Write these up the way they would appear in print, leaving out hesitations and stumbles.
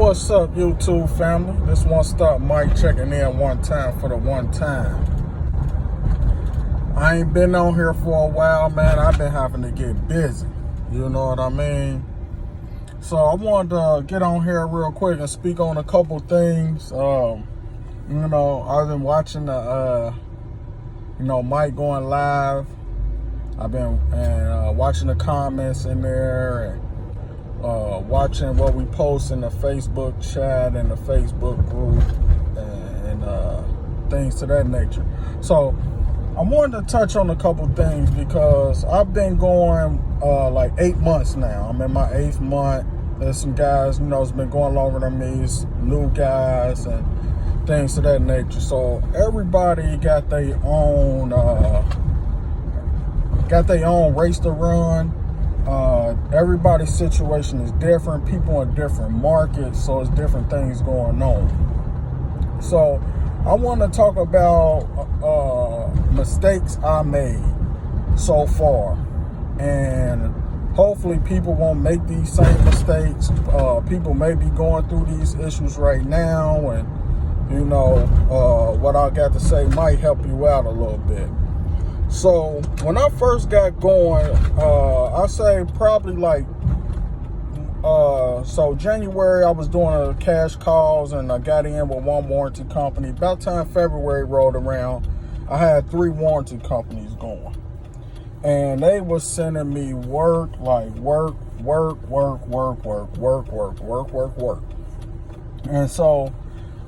What's up, YouTube family? This One Stop Mike checking in one time for the one time. I ain't been on here for a while, man. I've been having to get busy. You know what I mean? So I wanted to get on here real quick and speak on a couple things. I've been watching the, Mike going live. I've been watching the comments in there and watching what we post in the Facebook chat and the Facebook group and things to that nature. So I wanted to touch on a couple things because I've been going like 8 months now. I'm in my 8th month. There's some guys, it's been going longer than me. It's new guys and things to that nature. So everybody got their own race to run. Everybody's situation is different. People in different markets, so it's different things going on. So I want to talk about mistakes I made so far, and hopefully people won't make these same mistakes. People may be going through these issues right now, and what I got to say might help you out a little bit. So when I first got going, I say probably January, I was doing cash calls and I got in with one warranty company. About time February rolled around, I had 3 warranty companies going. And they was sending me work. And so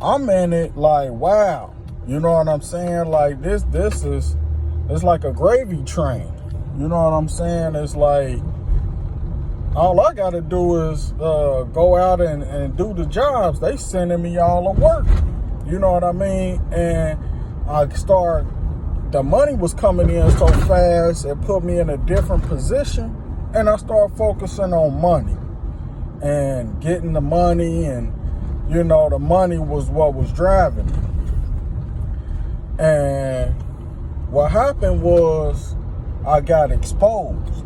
I'm in it like, wow, you know what I'm saying? Like this is, it's like a gravy train. You know what I'm saying? It's like all I got to do is go out and do the jobs. They sending me all the work. You know what I mean? And the money was coming in so fast, it put me in a different position. And I started focusing on money and getting the money. And, the money was what was driving me. And what happened was I got exposed.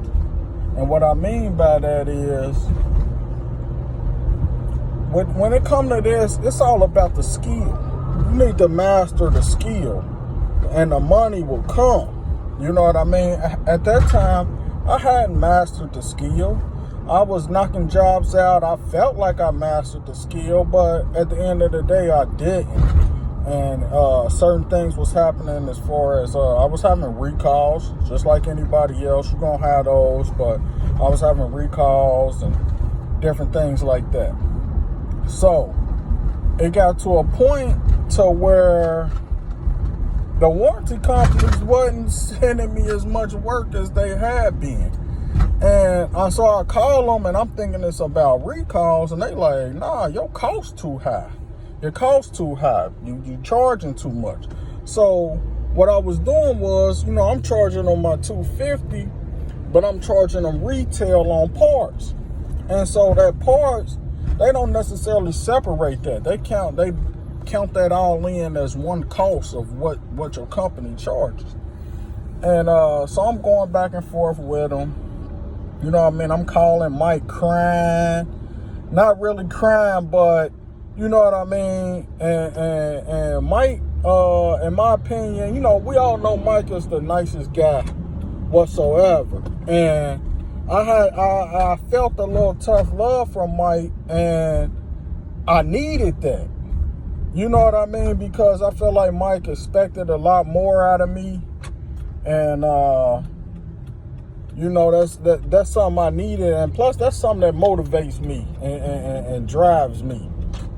And what I mean by that is, when it comes to this, it's all about the skill. You need to master the skill and the money will come. You know what I mean? At that time, I hadn't mastered the skill. I was knocking jobs out. I felt like I mastered the skill, but at the end of the day, I didn't. And certain things was happening as far as I was having recalls, just like anybody else. You're going to have those, but I was having recalls and different things like that. So it got to a point to where the warranty companies wasn't sending me as much work as they had been. And so I call them and I'm thinking it's about recalls, and they like, nah, your cost too high. Your cost too high. You charging too much. So what I was doing was, I'm charging them my $250, but I'm charging them retail on parts. And so that parts, they don't necessarily separate that. They count that all in as one cost of what your company charges. And so I'm going back and forth with them. You know what I mean? I'm calling Mike crying. Not really crying, but you know what I mean? And Mike, in my opinion, we all know Mike is the nicest guy whatsoever. And I felt a little tough love from Mike, and I needed that. You know what I mean? Because I felt like Mike expected a lot more out of me. And that's something I needed. And plus that's something that motivates me and drives me.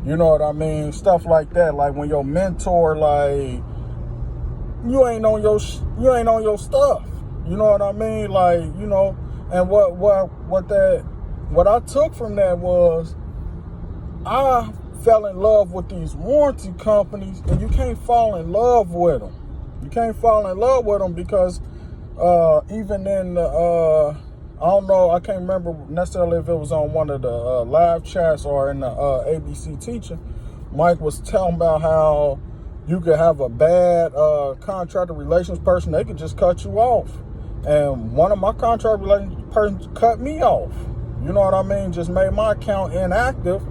You know what I mean? Stuff like that. Like when your mentor, like, you ain't on your stuff. You know what I mean? Like, and what I took from that was I fell in love with these warranty companies, and you can't fall in love with them. You can't fall in love with them because even in the I don't know, I can't remember necessarily if it was on one of the live chats or in the ABC teaching. Mike was telling about how you could have a bad contractor relations person. They could just cut you off. And one of my contract relations persons cut me off. You know what I mean? Just made my account inactive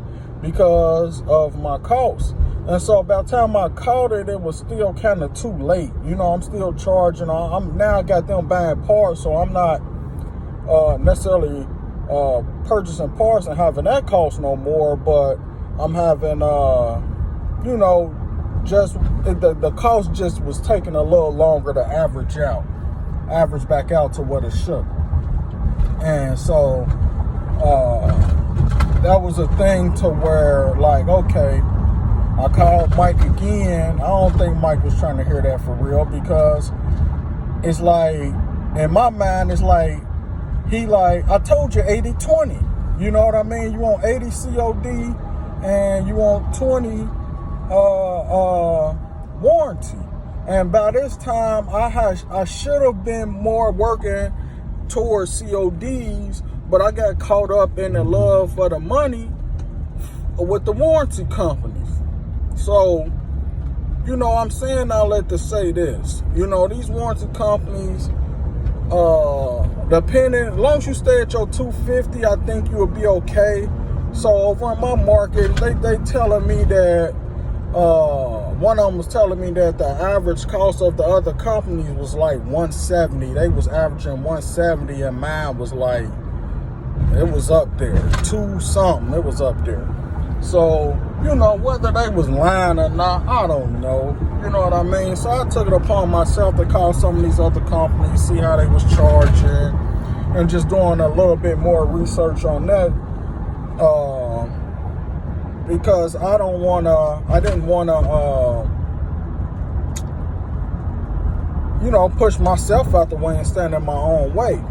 because of my costs. And so by the time I caught it, it was still kind of too late. You know, I'm still charging. I'm now got them buying parts, so I'm not necessarily purchasing parts and having that cost no more, but I'm having, you know, just the cost just was taking a little longer to average back out to what it should. And so that was a thing to where, like, okay, I called Mike again. I don't think Mike was trying to hear that for real, because it's like, in my mind, it's like, I told you 80-20. You know what I mean? You want 80 COD and you want 20 warranty. And by this time, I should have been more working towards CODs, but I got caught up in the love for the money with the warranty companies. So, you know, I'm saying all that to say this. You know, these warranty companies, depending, as long as you stay at your 250, I think you will be okay. So over in my market, they telling me that, one of them was telling me that the average cost of the other companies was like 170. They was averaging 170, and mine was like, it was up there, 2 something, it was up there. So, you know, whether they was lying or not, I don't know. You know what I mean? So I took it upon myself to call some of these other companies, see how they was charging, and just doing a little bit more research on that. Because I didn't want to, you know, push myself out the way and stand in my own way.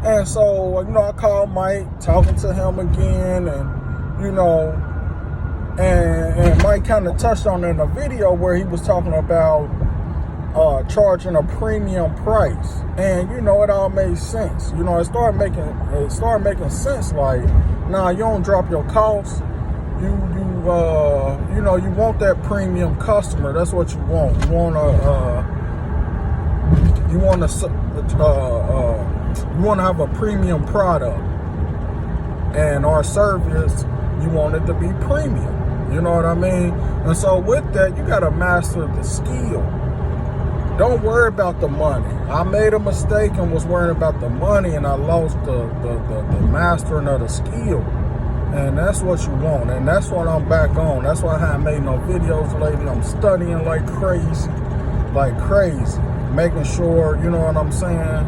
And so, you know, I called Mike, talking to him again, and, you know, and Mike kind of touched on it in a video where he was talking about charging a premium price. And, you know, it all made sense. You know, it started making sense. Like, nah, you don't drop your costs. You know, you want that premium customer. That's what you want. You want to have a premium product, and our service, you want it to be premium. You know what I mean? And so with that, you got to master the skill. Don't worry about the money. I made a mistake and was worrying about the money, and I lost the mastering of the skill. And that's what you want. And that's what I'm back on. That's why I haven't made no videos lately. I'm studying like crazy. Making sure, you know what I'm saying?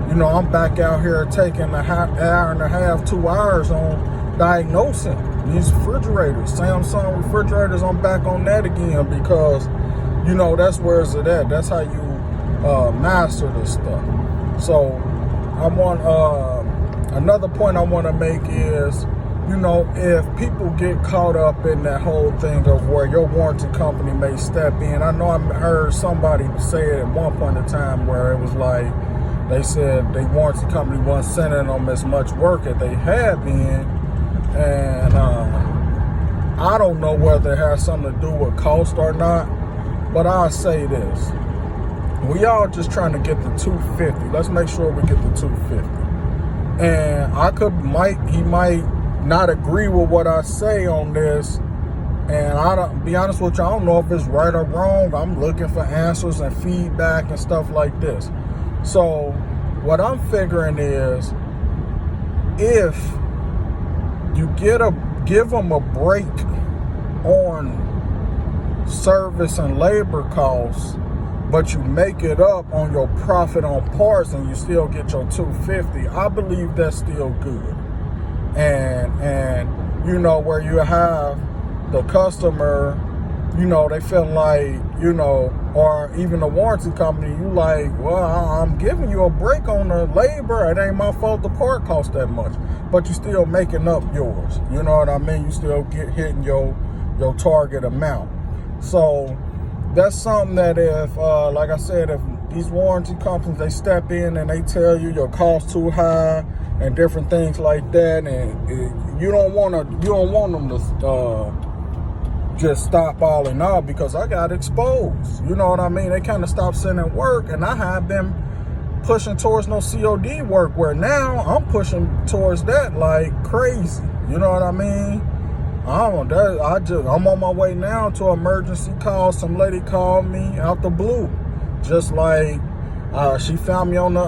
You know, I'm back out here taking an hour and a half, 2 hours on diagnosing these refrigerators. Samsung refrigerators, I'm back on that again, because, you know, that's where it's at. That's how you master this stuff. So I want, another point I want to make is, you know, if people get caught up in that whole thing of where your warranty company may step in. I know I heard somebody say it at one point in time where it was like, they said the warranty company wasn't sending them as much work as they had been. And I don't know whether it has something to do with cost or not, but I'll say this. We all just trying to get the 250. Let's make sure we get the 250. And he might not agree with what I say on this, and be honest with you, I don't know if it's right or wrong. I'm looking for answers and feedback and stuff like this. So what I'm figuring is, if you give them a break on service and labor costs, but you make it up on your profit on parts and you still get your 250, I believe that's still good. And you know, where you have the customer, you know, they feel like, you know, or even the warranty company, you like, well, I'm giving you a break on the labor. It ain't my fault the part costs that much, but you still making up yours. You know what I mean? You still hitting your target amount. So that's something that if, like I said, if these warranty companies, they step in and they tell you your cost too high and different things like that, and you don't want them to just stop all in all, because I got exposed. You know what I mean? They kind of stopped sending work, and I have been pushing towards no COD work, where now I'm pushing towards that like crazy. You know what I mean? I'm on my way now to an emergency call. Some lady called me out the blue, just like she found me on the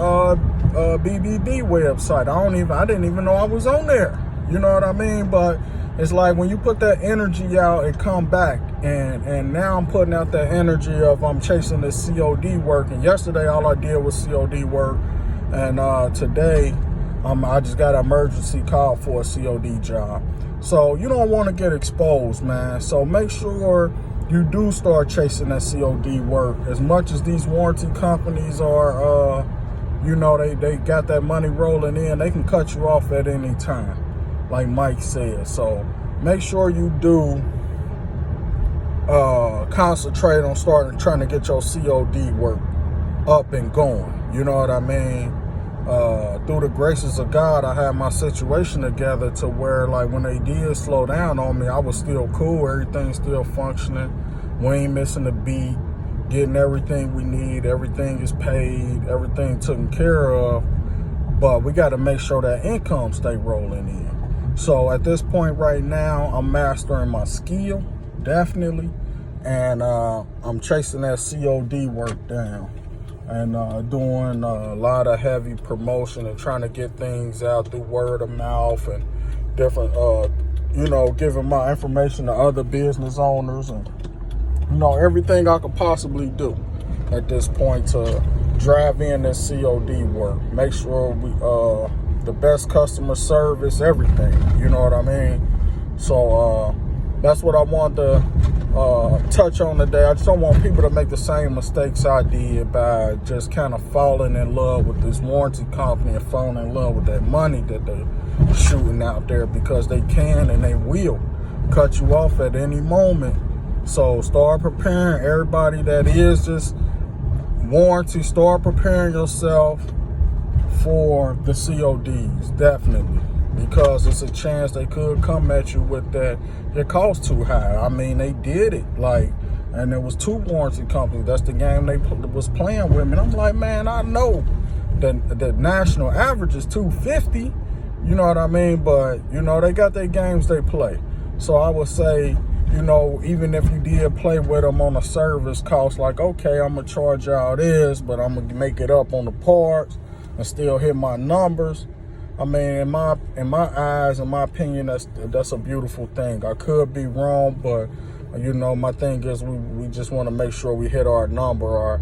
BBB website. I didn't even know I was on there. You know what I mean? But it's like when you put that energy out, it come back. And now I'm putting out that energy of I'm chasing this COD work. And yesterday all I did was COD work, and today I just got an emergency call for a COD job. So you don't want to get exposed, man. So make sure you do start chasing that COD work. As much as these warranty companies are, they got that money rolling in, they can cut you off at any time, like Mike said. So make sure you do concentrate on trying to get your COD work up and going. You know what I mean? Through the graces of God, I had my situation together to where, like, when they did slow down on me, I was still cool. Everything's still functioning. We ain't missing a beat. Getting everything we need. Everything is paid. Everything taken care of. But we got to make sure that income stay rolling in. So at this point right now, I'm mastering my skill, definitely. And I'm chasing that COD work down. And doing a lot of heavy promotion and trying to get things out through word of mouth and different, giving my information to other business owners and, everything I could possibly do at this point to drive in this COD work. Make sure we, the best customer service, everything, you know what I mean? So that's what I wanted to touch on today. I just don't want people to make the same mistakes I did by just kind of falling in love with this warranty company and falling in love with that money that they're shooting out there, because they can and they will cut you off at any moment. So start preparing. Everybody that is just warranty, start preparing yourself for the CODs, definitely. Because it's a chance they could come at you with that, your cost too high. I mean, they did it, and there was 2 warranty companies. That's the game they was playing with me. And I'm like, man, I know that the national average is $250. You know what I mean? But, they got their games they play. So I would say, even if you did play with them on a service cost, like, okay, I'm going to charge y'all this, but I'm going to make it up on the parts and still hit my numbers. I mean, in my eyes, in my opinion, that's a beautiful thing. I could be wrong, but my thing is we just want to make sure we hit our number or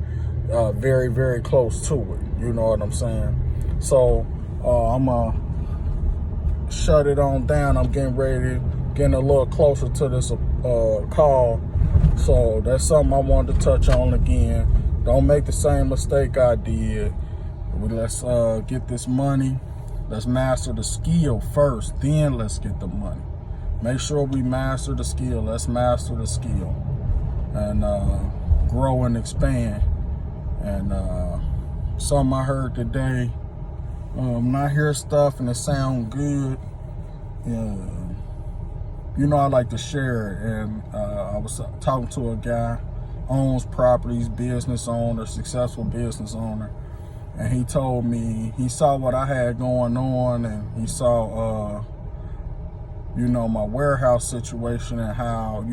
very, very close to it. You know what I'm saying? So I'm gonna shut it on down. I'm getting a little closer to this call. So that's something I wanted to touch on again. Don't make the same mistake I did. Let's get this money. Let's master the skill first, then let's get the money. Make sure we master the skill. Let's master the skill and grow and expand. And something I heard today, when I hear stuff and it sounds good, I like to share it. And I was talking to a guy, owns properties, business owner, successful business owner. And he told me he saw what I had going on, and he saw, my warehouse situation and how,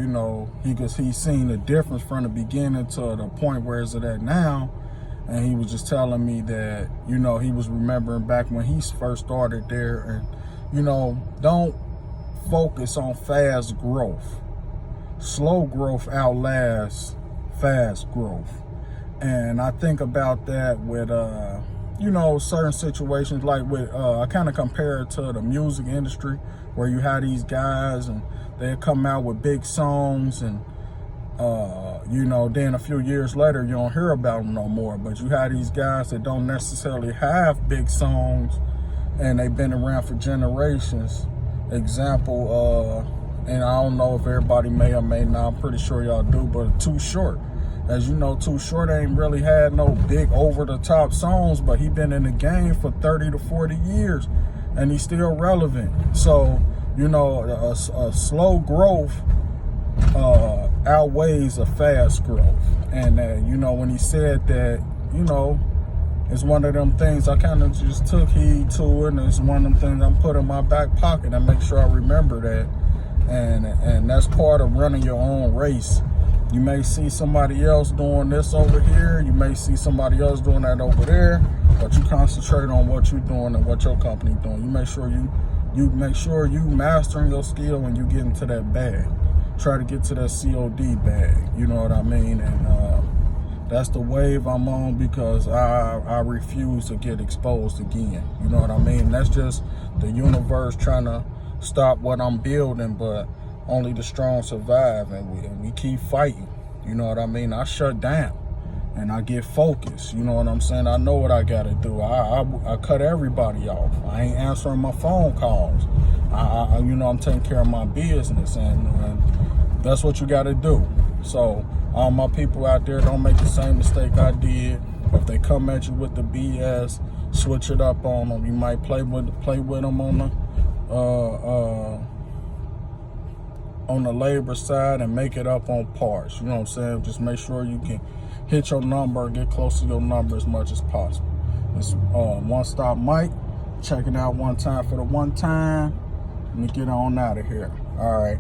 he's seen the difference from the beginning to the point where is it at now. And he was just telling me that, he was remembering back when he first started there. And, don't focus on fast growth. Slow growth outlasts fast growth. And I think about that with, certain situations, like with, I kind of compare it to the music industry, where you have these guys and they come out with big songs and, then a few years later, you don't hear about them no more. But you have these guys that don't necessarily have big songs and they've been around for generations. Example, and I don't know if everybody may or may not, I'm pretty sure y'all do, but Too Short. As you know, Too Short ain't really had no big over-the-top songs, but he been in the game for 30 to 40 years, and he's still relevant. So, a slow growth outweighs a fast growth. And, when he said that, it's one of them things I kind of just took heed to it, and it's one of them things I'm putting in my back pocket and make sure I remember that. And that's part of running your own race. You may see somebody else doing this over here. You may see somebody else doing that over there. But you concentrate on what you're doing and what your company doing. You make sure you mastering your skill when you get into that bag. Try to get to that COD bag. You know what I mean? And that's the wave I'm on, because I refuse to get exposed again. You know what I mean? That's just the universe trying to stop what I'm building, but only the strong survive, and we keep fighting. You know what I mean? I shut down and I get focused. You know what I'm saying? I know what I gotta do. I cut everybody off. I ain't answering my phone calls. I'm taking care of my business, and that's what you gotta do. So all my people out there, don't make the same mistake I did. If they come at you with the BS, switch it up on them. You might play with them on the labor side and make it up on parts. You know what I'm saying? Just make sure you can hit your number, get close to your number as much as possible. It's One Stop Mike. Check it out one time for the one time. Let me get on out of here. All right.